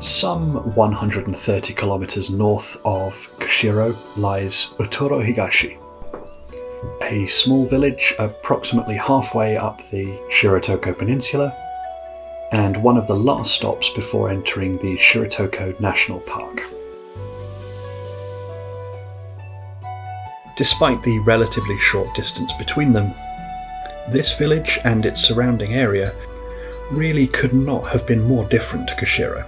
Some 130 kilometers north of Kushiro lies Utoro Higashi, a small village approximately halfway up the Shiretoko Peninsula, and one of the last stops before entering the Shiretoko National Park. Despite the relatively short distance between them, this village and its surrounding area really could not have been more different to Kushiro.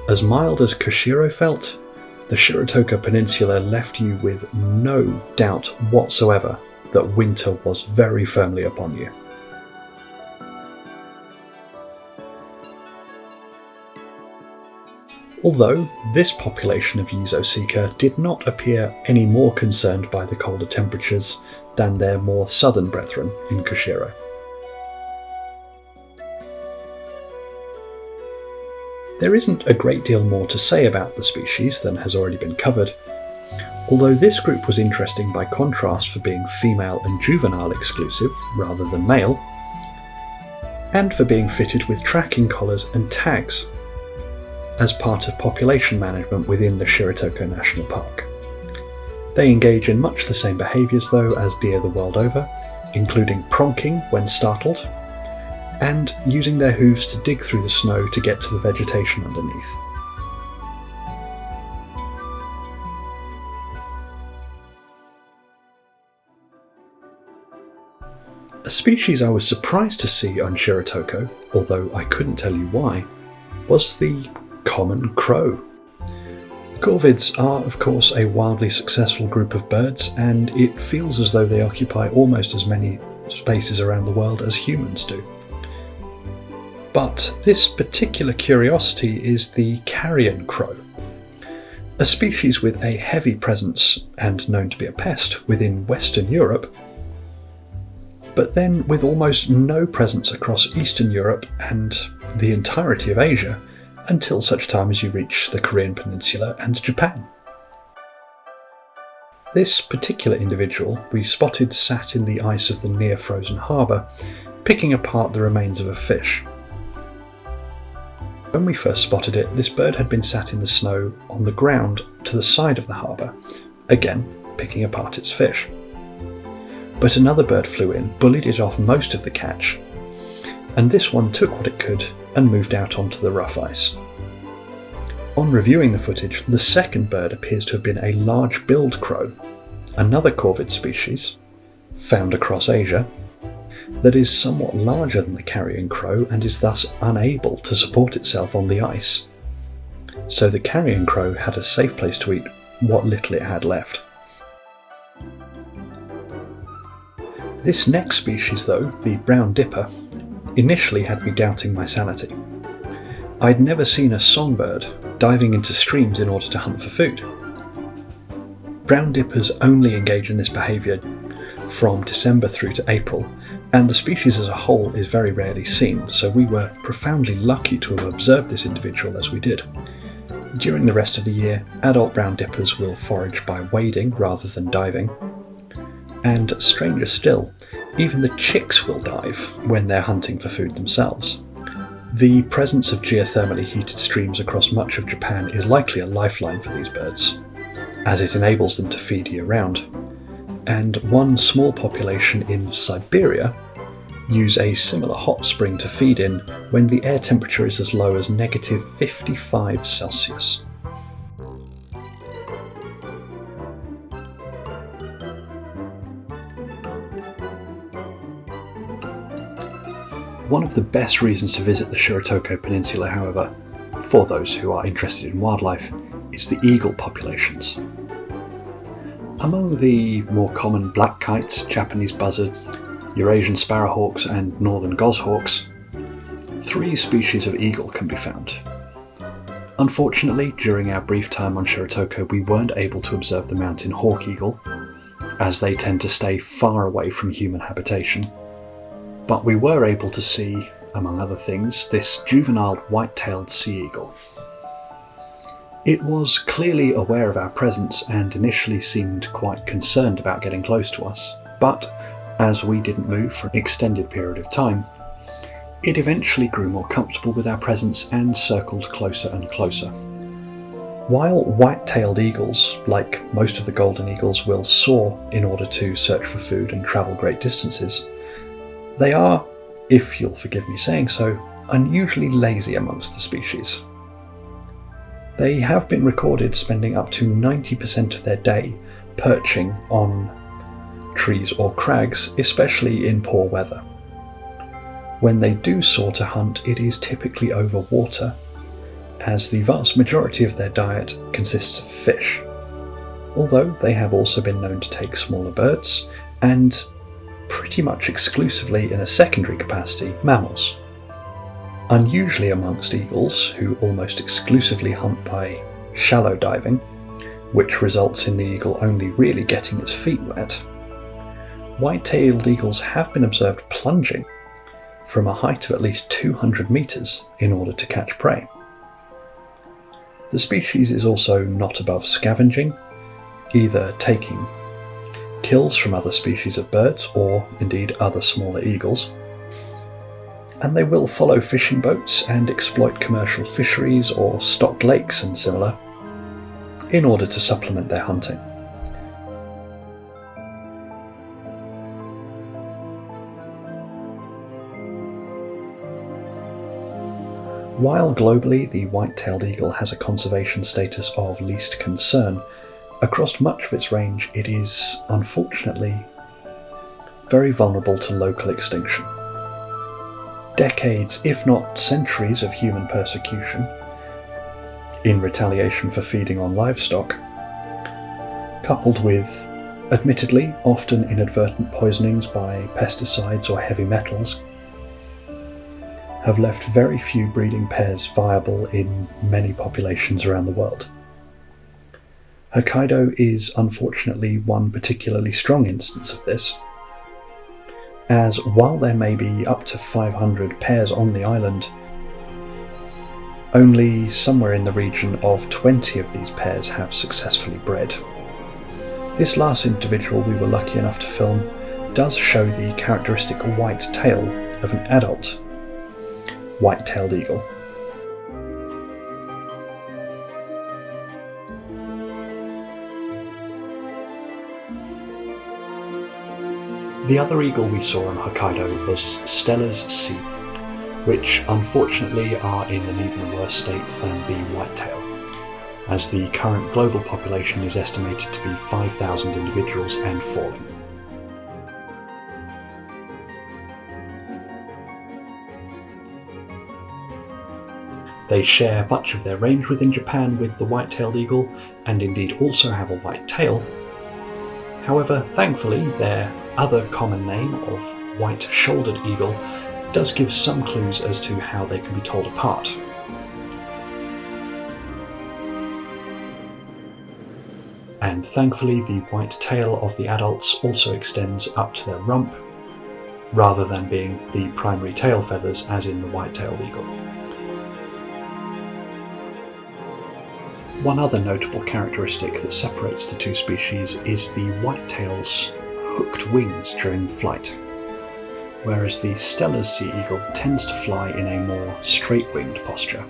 As mild as Kushiro felt, the Shiretoko Peninsula left you with no doubt whatsoever that winter was very firmly upon you. Although this population of Yezo Sika did not appear any more concerned by the colder temperatures than their more southern brethren in Kushiro. There isn't a great deal more to say about the species than has already been covered, although this group was interesting by contrast for being female and juvenile exclusive rather than male, and for being fitted with tracking collars and tags as part of population management within the Shiretoko National Park. They engage in much the same behaviours though as deer the world over, including pronking when startled, and using their hooves to dig through the snow to get to the vegetation underneath. A species I was surprised to see on Shiretoko, although I couldn't tell you why, was the common crow. Corvids are, of course, a wildly successful group of birds, and it feels as though they occupy almost as many spaces around the world as humans do. But this particular curiosity is the carrion crow, a species with a heavy presence and known to be a pest within Western Europe, but then with almost no presence across Eastern Europe and the entirety of Asia until such time as you reach the Korean Peninsula and Japan. This particular individual we spotted sat in the ice of the near-frozen harbour, picking apart the remains of a fish. When we first spotted it, this bird had been sat in the snow on the ground to the side of the harbour, again picking apart its fish. But another bird flew in, bullied it off most of the catch, and this one took what it could and moved out onto the rough ice. On reviewing the footage, the second bird appears to have been a large-billed crow, another corvid species, found across Asia, that is somewhat larger than the carrion crow and is thus unable to support itself on the ice. So the carrion crow had a safe place to eat what little it had left. This next species though, the brown dipper, initially had me doubting my sanity. I'd never seen a songbird diving into streams in order to hunt for food. Brown dippers only engage in this behaviour from December through to April, and the species as a whole is very rarely seen, so we were profoundly lucky to have observed this individual as we did. During the rest of the year, adult brown dippers will forage by wading rather than diving, and stranger still, even the chicks will dive when they're hunting for food themselves. The presence of geothermally heated streams across much of Japan is likely a lifeline for these birds, as it enables them to feed year-round, and one small population in Siberia use a similar hot spring to feed in when the air temperature is as low as -55 Celsius. One of the best reasons to visit the Shiretoko Peninsula, however, for those who are interested in wildlife, is the eagle populations. Among the more common black kites, Japanese buzzard, Eurasian sparrowhawks and northern goshawks, 3 species of eagle can be found. Unfortunately, during our brief time on Shiretoko, we weren't able to observe the mountain hawk eagle, as they tend to stay far away from human habitation. But we were able to see, among other things, this juvenile white-tailed sea eagle. It was clearly aware of our presence and initially seemed quite concerned about getting close to us, but as we didn't move for an extended period of time, It eventually grew more comfortable with our presence and circled closer and closer. While white-tailed eagles, like most of the golden eagles, will soar in order to search for food and travel great distances, they are, if you'll forgive me saying so, unusually lazy amongst the species. They have been recorded spending up to 90% of their day perching on trees or crags, especially in poor weather. When they do soar to hunt, it is typically over water, as the vast majority of their diet consists of fish, although they have also been known to take smaller birds and, pretty much exclusively in a secondary capacity, mammals. Unusually amongst eagles, who almost exclusively hunt by shallow diving, which results in the eagle only really getting its feet wet, white-tailed eagles have been observed plunging from a height of at least 200 metres in order to catch prey. The species is also not above scavenging, either taking kills from other species of birds or indeed other smaller eagles, and they will follow fishing boats and exploit commercial fisheries or stocked lakes and similar in order to supplement their hunting. While globally the white-tailed eagle has a conservation status of least concern, across much of its range it is, unfortunately, very vulnerable to local extinction. Decades, if not centuries, of human persecution, in retaliation for feeding on livestock, coupled with, admittedly, often inadvertent poisonings by pesticides or heavy metals, have left very few breeding pairs viable in many populations around the world. Hokkaido is unfortunately one particularly strong instance of this, as while there may be up to 500 pairs on the island, only somewhere in the region of 20 of these pairs have successfully bred. This last individual we were lucky enough to film does show the characteristic white tail of an adult white-tailed eagle. The other eagle we saw in Hokkaido was Stenner Eagle, which unfortunately are in an even worse state than the whitetail, as the current global population is estimated to be 5,000 individuals and falling. They share much of their range within Japan with the white-tailed eagle, and indeed also have a white tail. However, thankfully, their other common name of white-shouldered eagle does give some clues as to how they can be told apart. And thankfully, the white tail of the adults also extends up to their rump, rather than being the primary tail feathers as in the white-tailed eagle. One other notable characteristic that separates the two species is the whitetail's hooked wings during flight, whereas the Stenner Eagle tends to fly in a more straight-winged posture.